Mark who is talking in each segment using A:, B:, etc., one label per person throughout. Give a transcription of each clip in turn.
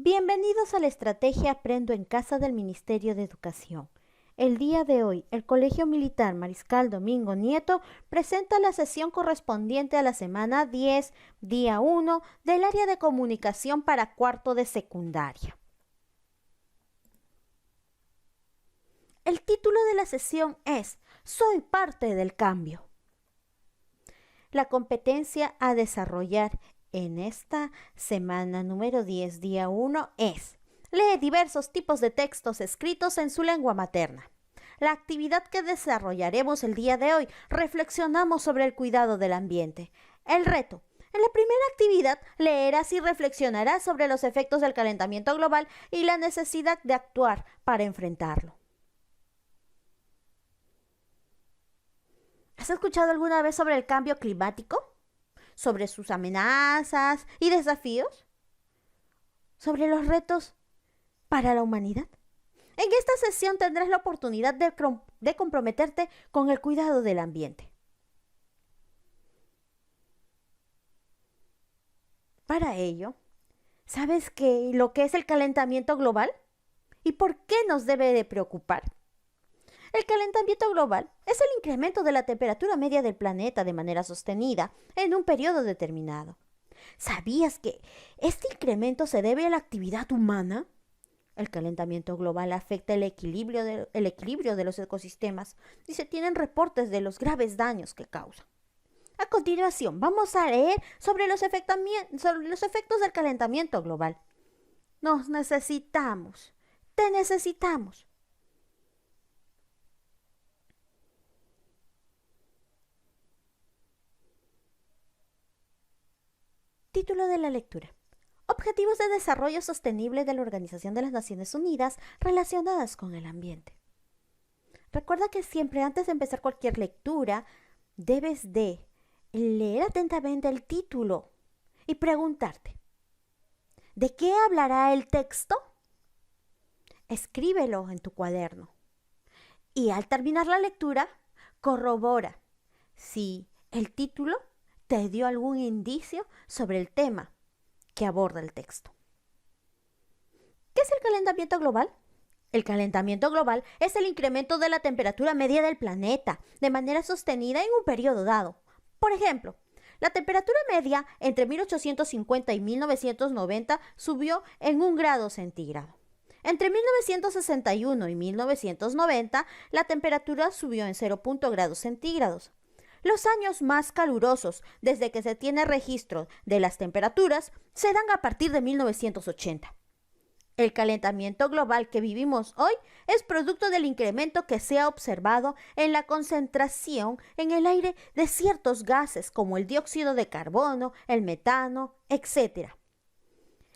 A: Bienvenidos a la estrategia Aprendo en Casa del Ministerio de Educación. El día de hoy, el Colegio Militar Mariscal Domingo Nieto presenta la sesión correspondiente a la semana 10, día 1, del área de comunicación para cuarto de secundaria. El título de la sesión es Soy parte del cambio. La competencia a desarrollar en esta semana número 10, día 1, es: lee diversos tipos de textos escritos en su lengua materna. La actividad que desarrollaremos el día de hoy, reflexionamos sobre el cuidado del ambiente. El reto: en la primera actividad, leerás y reflexionarás sobre los efectos del calentamiento global y la necesidad de actuar para enfrentarlo. ¿Has escuchado alguna vez sobre el cambio climático? ¿Sobre sus amenazas y desafíos? ¿Sobre los retos para la humanidad? En esta sesión tendrás la oportunidad de comprometerte con el cuidado del ambiente. Para ello, ¿sabes lo que es el calentamiento global? ¿Y por qué nos debe de preocupar? El calentamiento global es el incremento de la temperatura media del planeta de manera sostenida en un periodo determinado. ¿Sabías que este incremento se debe a la actividad humana? El calentamiento global afecta el equilibrio de los ecosistemas y se tienen reportes de los graves daños que causa. A continuación, vamos a leer sobre los efectos del calentamiento global. Nos necesitamos. Te necesitamos. Título de la lectura: Objetivos de Desarrollo Sostenible de la Organización de las Naciones Unidas relacionadas con el ambiente. Recuerda que siempre antes de empezar cualquier lectura, debes de leer atentamente el título y preguntarte: ¿de qué hablará el texto? Escríbelo en tu cuaderno. Y al terminar la lectura, corrobora si el título te dio algún indicio sobre el tema que aborda el texto. ¿Qué es el calentamiento global? El calentamiento global es el incremento de la temperatura media del planeta de manera sostenida en un periodo dado. Por ejemplo, la temperatura media entre 1850 y 1990 subió en 1 grado centígrado. Entre 1961 y 1990, la temperatura subió en 0,0 grados centígrados. Los años más calurosos desde que se tiene registro de las temperaturas se dan a partir de 1980. El calentamiento global que vivimos hoy es producto del incremento que se ha observado en la concentración en el aire de ciertos gases como el dióxido de carbono, el metano, etc.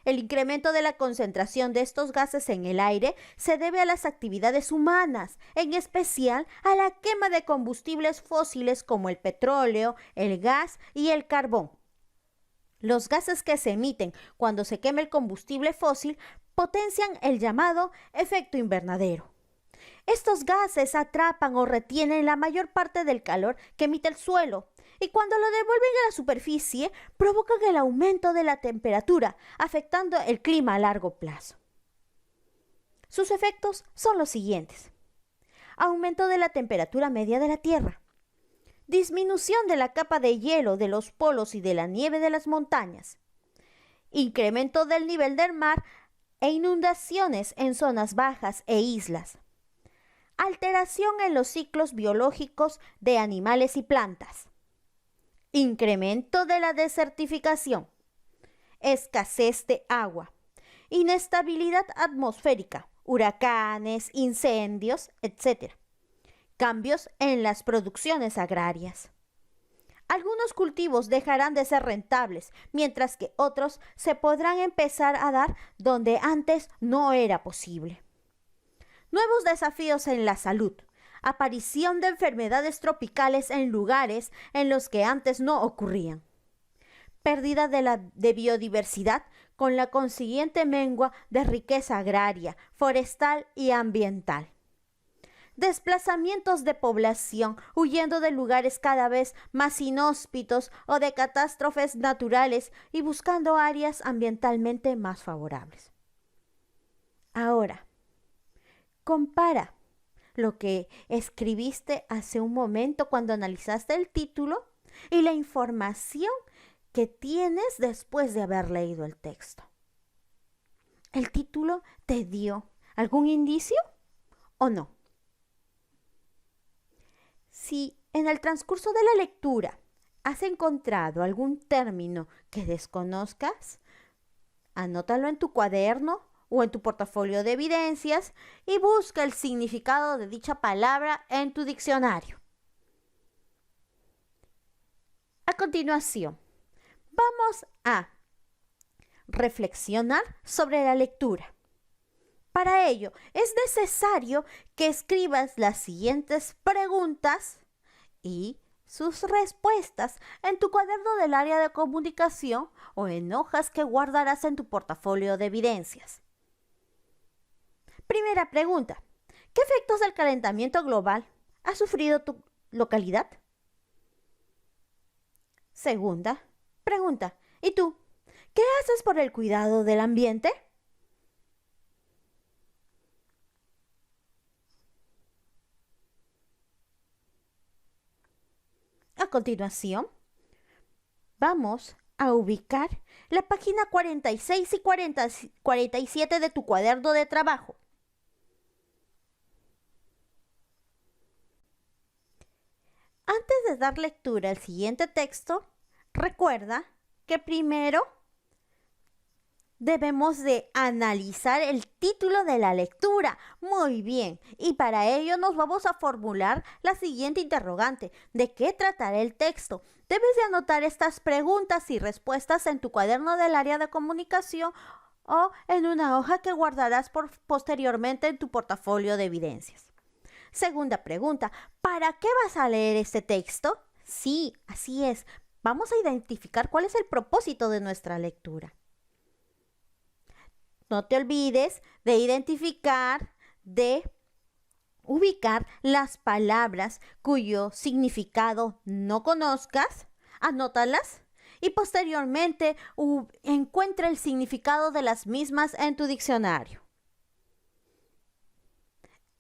A: El incremento de la concentración de estos gases en el aire se debe a las actividades humanas, en especial a la quema de combustibles fósiles como el petróleo, el gas y el carbón. Los gases que se emiten cuando se quema el combustible fósil potencian el llamado efecto invernadero. Estos gases atrapan o retienen la mayor parte del calor que emite el suelo y cuando lo devuelven a la superficie provocan el aumento de la temperatura, afectando el clima a largo plazo. Sus efectos son los siguientes: aumento de la temperatura media de la Tierra, disminución de la capa de hielo de los polos y de la nieve de las montañas, incremento del nivel del mar e inundaciones en zonas bajas e islas, alteración en los ciclos biológicos de animales y plantas, incremento de la desertificación, escasez de agua, inestabilidad atmosférica, huracanes, incendios, etc. Cambios en las producciones agrarias. Algunos cultivos dejarán de ser rentables, mientras que otros se podrán empezar a dar donde antes no era posible. Nuevos desafíos en la salud. Aparición de enfermedades tropicales en lugares en los que antes no ocurrían. Pérdida de biodiversidad con la consiguiente mengua de riqueza agraria, forestal y ambiental. Desplazamientos de población huyendo de lugares cada vez más inhóspitos o de catástrofes naturales y buscando áreas ambientalmente más favorables. Ahora, compara lo que escribiste hace un momento cuando analizaste el título y la información que tienes después de haber leído el texto. ¿El título te dio algún indicio o no? Si en el transcurso de la lectura has encontrado algún término que desconozcas, anótalo en tu cuaderno o en tu portafolio de evidencias y busca el significado de dicha palabra en tu diccionario. A continuación, vamos a reflexionar sobre la lectura. Para ello, es necesario que escribas las siguientes preguntas y sus respuestas en tu cuaderno del área de comunicación o en hojas que guardarás en tu portafolio de evidencias. Primera pregunta: ¿qué efectos del calentamiento global ha sufrido tu localidad? Segunda pregunta: ¿y tú? ¿Qué haces por el cuidado del ambiente? A continuación, vamos a ubicar la página 46 y 47 de tu cuaderno de trabajo. Antes de dar lectura al siguiente texto, recuerda que primero debemos de analizar el título de la lectura. Muy bien, y para ello nos vamos a formular la siguiente interrogante: ¿de qué tratará el texto? Debes de anotar estas preguntas y respuestas en tu cuaderno del área de comunicación o en una hoja que guardarás posteriormente en tu portafolio de evidencias. Segunda pregunta: ¿para qué vas a leer este texto? Sí, así es. Vamos a identificar cuál es el propósito de nuestra lectura. No te olvides de identificar, de ubicar las palabras cuyo significado no conozcas, anótalas y posteriormente encuentra el significado de las mismas en tu diccionario.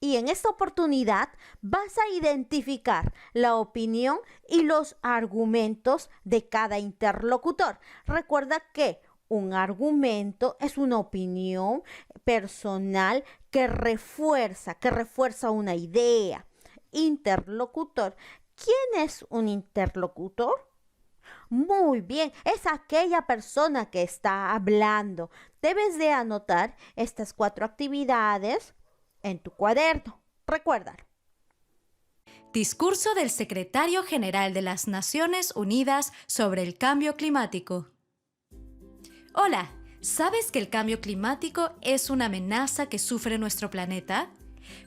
A: Y en esta oportunidad vas a identificar la opinión y los argumentos de cada interlocutor. Recuerda que un argumento es una opinión personal que refuerza una idea. Interlocutor. ¿Quién es un interlocutor? Muy bien, es aquella persona que está hablando. Debes de anotar estas 4 actividades en tu cuaderno. Recuerda.
B: Discurso del Secretario General de las Naciones Unidas sobre el Cambio Climático. Hola, ¿sabes que el cambio climático es una amenaza que sufre nuestro planeta?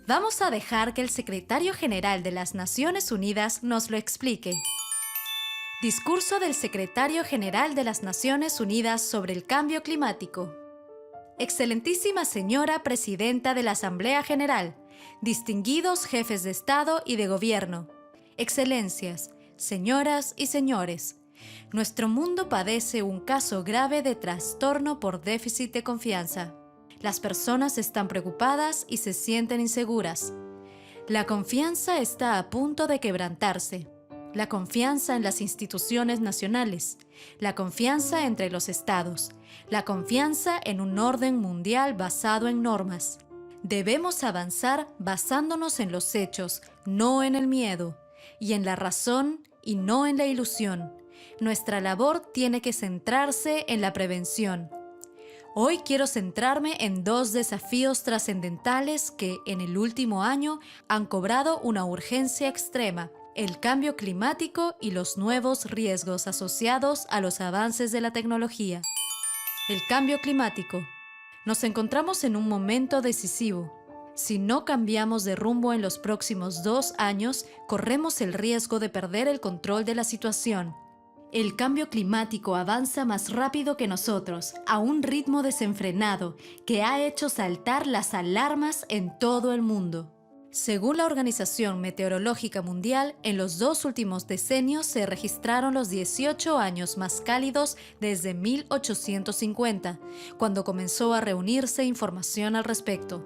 B: Vamos a dejar que el Secretario General de las Naciones Unidas nos lo explique. Discurso del Secretario General de las Naciones Unidas sobre el Cambio Climático. Excelentísima señora Presidenta de la Asamblea General, distinguidos jefes de Estado y de Gobierno, Excelencias, señoras y señores, nuestro mundo padece un caso grave de trastorno por déficit de confianza. Las personas están preocupadas y se sienten inseguras. La confianza está a punto de quebrantarse. La confianza en las instituciones nacionales, la confianza entre los estados, la confianza en un orden mundial basado en normas. Debemos avanzar basándonos en los hechos, no en el miedo, y en la razón y no en la ilusión. Nuestra labor tiene que centrarse en la prevención. Hoy quiero centrarme en 2 desafíos trascendentales que, en el último año, han cobrado una urgencia extrema: el cambio climático y los nuevos riesgos asociados a los avances de la tecnología. El cambio climático. Nos encontramos en un momento decisivo. Si no cambiamos de rumbo en los próximos 2 años, corremos el riesgo de perder el control de la situación. El cambio climático avanza más rápido que nosotros, a un ritmo desenfrenado que ha hecho saltar las alarmas en todo el mundo. Según la Organización Meteorológica Mundial, en los 2 últimos decenios se registraron los 18 años más cálidos desde 1850, cuando comenzó a reunirse información al respecto.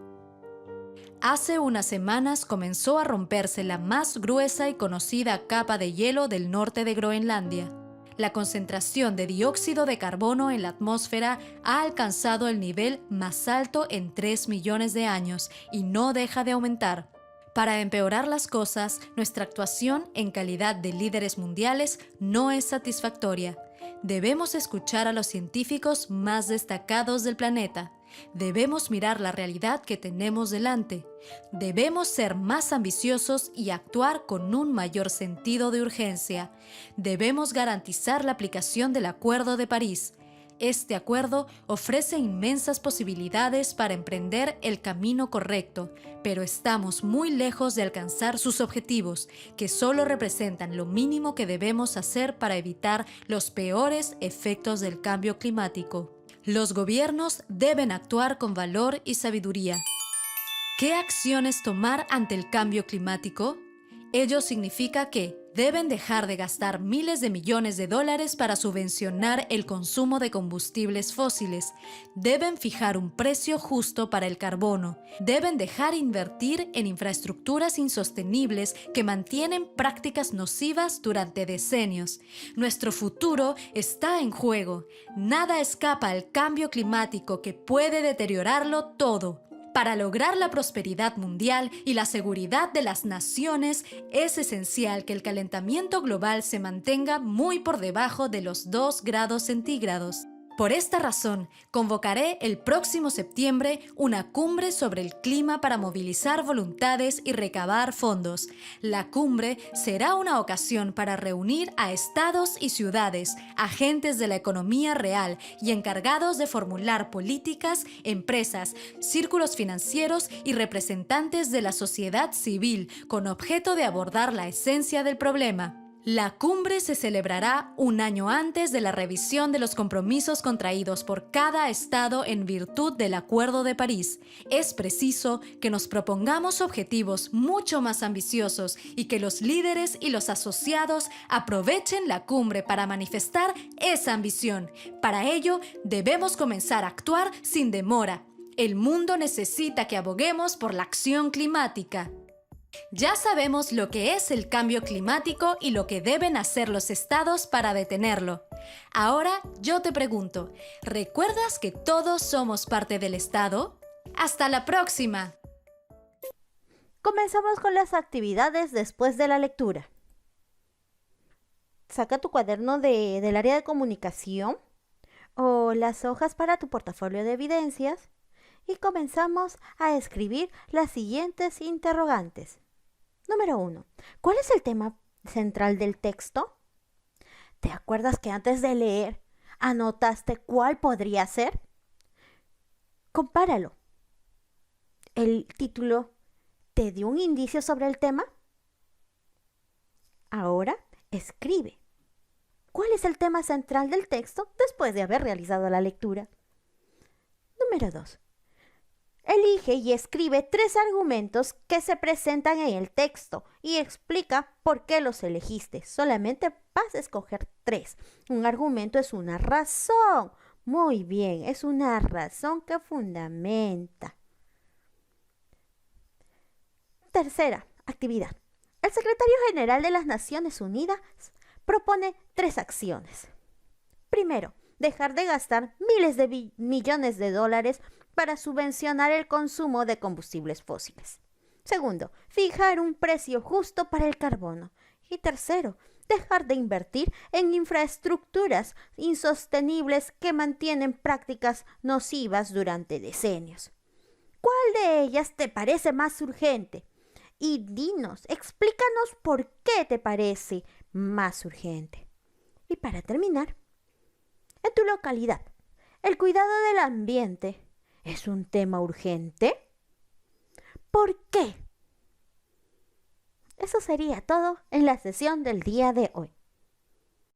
B: Hace unas semanas comenzó a romperse la más gruesa y conocida capa de hielo del norte de Groenlandia. La concentración de dióxido de carbono en la atmósfera ha alcanzado el nivel más alto en 3 millones de años y no deja de aumentar. Para empeorar las cosas, nuestra actuación en calidad de líderes mundiales no es satisfactoria. Debemos escuchar a los científicos más destacados del planeta. Debemos mirar la realidad que tenemos delante. Debemos ser más ambiciosos y actuar con un mayor sentido de urgencia. Debemos garantizar la aplicación del Acuerdo de París. Este acuerdo ofrece inmensas posibilidades para emprender el camino correcto, pero estamos muy lejos de alcanzar sus objetivos, que solo representan lo mínimo que debemos hacer para evitar los peores efectos del cambio climático. Los gobiernos deben actuar con valor y sabiduría. ¿Qué acciones tomar ante el cambio climático? Ello significa que deben dejar de gastar miles de millones de dólares para subvencionar el consumo de combustibles fósiles. Deben fijar un precio justo para el carbono. Deben dejar invertir en infraestructuras insostenibles que mantienen prácticas nocivas durante decenios. Nuestro futuro está en juego. Nada escapa al cambio climático que puede deteriorarlo todo. Para lograr la prosperidad mundial y la seguridad de las naciones, es esencial que el calentamiento global se mantenga muy por debajo de los 2 grados centígrados. Por esta razón, convocaré el próximo septiembre una cumbre sobre el clima para movilizar voluntades y recabar fondos. La cumbre será una ocasión para reunir a estados y ciudades, agentes de la economía real y encargados de formular políticas, empresas, círculos financieros y representantes de la sociedad civil con objeto de abordar la esencia del problema. La cumbre se celebrará un año antes de la revisión de los compromisos contraídos por cada estado en virtud del Acuerdo de París. Es preciso que nos propongamos objetivos mucho más ambiciosos y que los líderes y los asociados aprovechen la cumbre para manifestar esa ambición. Para ello, debemos comenzar a actuar sin demora. El mundo necesita que aboguemos por la acción climática. Ya sabemos lo que es el cambio climático y lo que deben hacer los estados para detenerlo. Ahora yo te pregunto, ¿recuerdas que todos somos parte del estado? ¡Hasta la próxima!
A: Comenzamos con las actividades después de la lectura. Saca tu cuaderno del área de comunicación o las hojas para tu portafolio de evidencias y comenzamos a escribir las siguientes interrogantes. Número 1. ¿Cuál es el tema central del texto? ¿Te acuerdas que antes de leer anotaste cuál podría ser? Compáralo. ¿El título te dio un indicio sobre el tema? Ahora escribe. ¿Cuál es el tema central del texto después de haber realizado la lectura? Número 2. Elige y escribe 3 argumentos que se presentan en el texto y explica por qué los elegiste. Solamente vas a escoger 3. Un argumento es una razón. Muy bien, es una razón que fundamenta. Tercera actividad. El secretario general de las Naciones Unidas propone 3 acciones. Primero, dejar de gastar miles de millones de dólares para subvencionar el consumo de combustibles fósiles. Segundo, fijar un precio justo para el carbono. Y tercero, dejar de invertir en infraestructuras insostenibles que mantienen prácticas nocivas durante decenios. ¿Cuál de ellas te parece más urgente? Y dinos, explícanos por qué te parece más urgente. Y para terminar, en tu localidad, ¿el cuidado del ambiente es un tema urgente? ¿Por qué? Eso sería todo en la sesión del día de hoy.